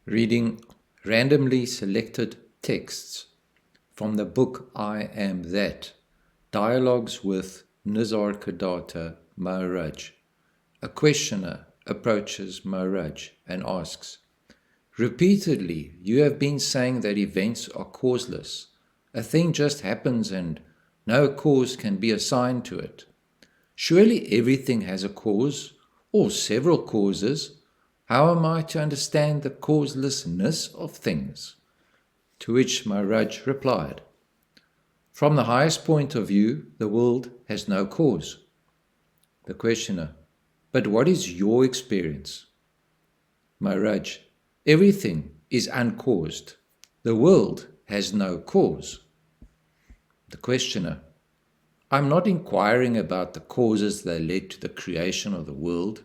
Reading randomly selected texts from the book I Am That, Dialogues with Nisargadatta Maharaj. A questioner approaches Maharaj and asks, "Repeatedly, you have been saying that events are causeless. A thing just happens and no cause can be assigned to it. Surely everything has a cause or several causes. How am I to understand the causelessness of things?" To which Maharaj replied, "From the highest point of view, the world has no cause." The questioner, "But what is your experience?" Maharaj, "Everything is uncaused. The world has no cause." The questioner, "I'm not inquiring about the causes that led to the creation of the world.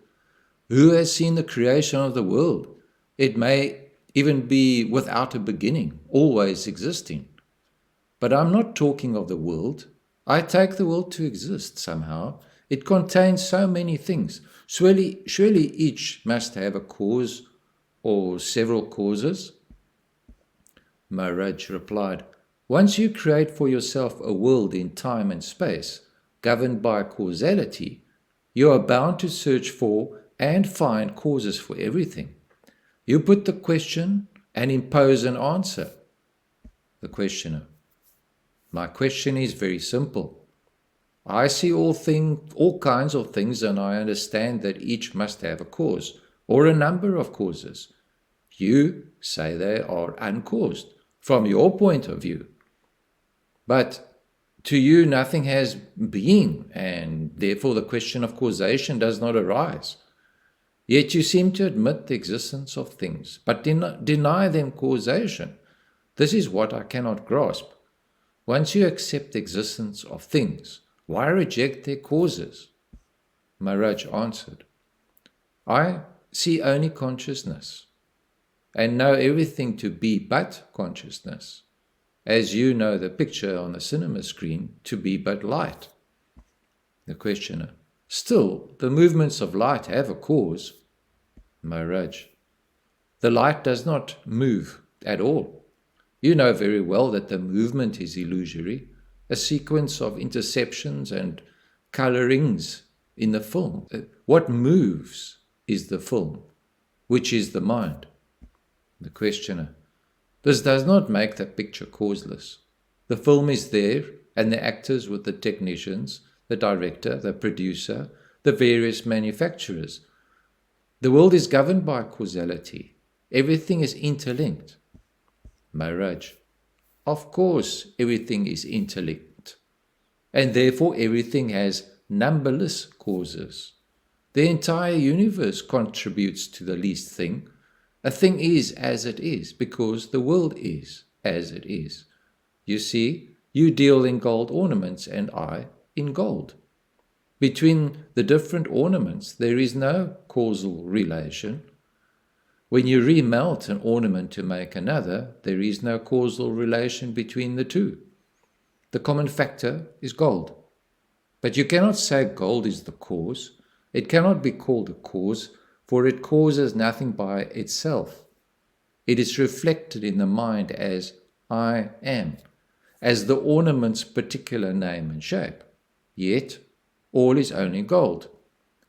Who has seen the creation of the world? It may even be without a beginning, always existing. But I'm not talking of the world. I take the world to exist somehow. It contains so many things. Surely each must have a cause or several causes." Maharaj replied, "Once you create for yourself a world in time and space, governed by causality, you are bound to search for and find causes for everything. You put the question and impose an answer." The questioner, "My question is very simple. I see all kinds of things, and I understand that each must have a cause or a number of causes. You say they are uncaused from your point of view. But to you nothing has being, and therefore the question of causation does not arise. Yet you seem to admit the existence of things, but deny them causation. This is what I cannot grasp. Once you accept the existence of things, why reject their causes?" Maharaj answered, "I see only consciousness, and know everything to be but consciousness, as you know the picture on the cinema screen to be but light." The questioner, "Still, the movements of light have a cause." Maharaj, "The light does not move at all. You know very well that the movement is illusory, a sequence of interceptions and colorings in the film. What moves is the film, which is the mind." The questioner, "This does not make the picture causeless. The film is there, and the actors with the technicians, the director, the producer, the various manufacturers. The world is governed by causality. Everything is interlinked." Maharaj, "Of course everything is interlinked, and therefore everything has numberless causes. The entire universe contributes to the least thing. A thing is as it is because the world is as it is. You see, you deal in gold ornaments and I in gold. Between the different ornaments there is no causal relation. When you remelt an ornament to make another, there is no causal relation between the two. The common factor is gold. But you cannot say gold is the cause. It cannot be called a cause, for it causes nothing by itself. It is reflected in the mind as I am, as the ornament's particular name and shape. Yet, all is only gold.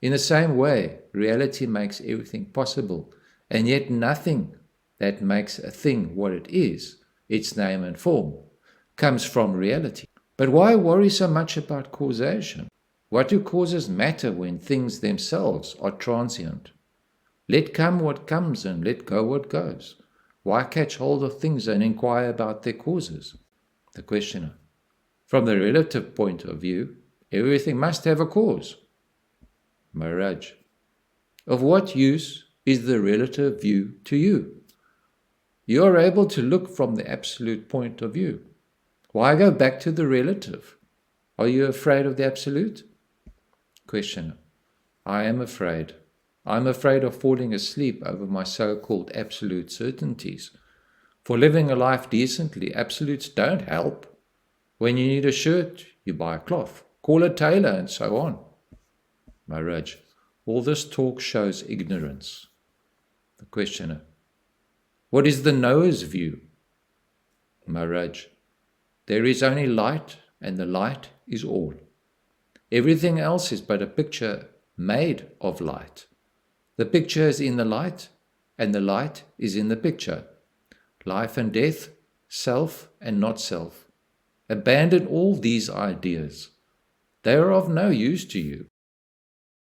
In the same way, reality makes everything possible, and yet nothing that makes a thing what it is, its name and form, comes from reality. But why worry so much about causation? What do causes matter when things themselves are transient? Let come what comes and let go what goes. Why catch hold of things and inquire about their causes?" The questioner, "From the relative point of view, everything must have a cause." Maharaj, "Of what use is the relative view to you? You are able to look from the absolute point of view. Why go back to the relative? Are you afraid of the absolute?" Questioner, "I am afraid. I am afraid of falling asleep over my so-called absolute certainties. For living a life decently, absolutes don't help. When you need a shirt, you buy a cloth, call a tailor, and so on." Maharaj, "All this talk shows ignorance." The questioner, What is the knower's view? Maharaj, there is only light, and the light is all. Everything else is but a picture made of light. The picture is in the light, and the light is in the picture. Life and death, self and not self. Abandon all these ideas. They are of no use to you.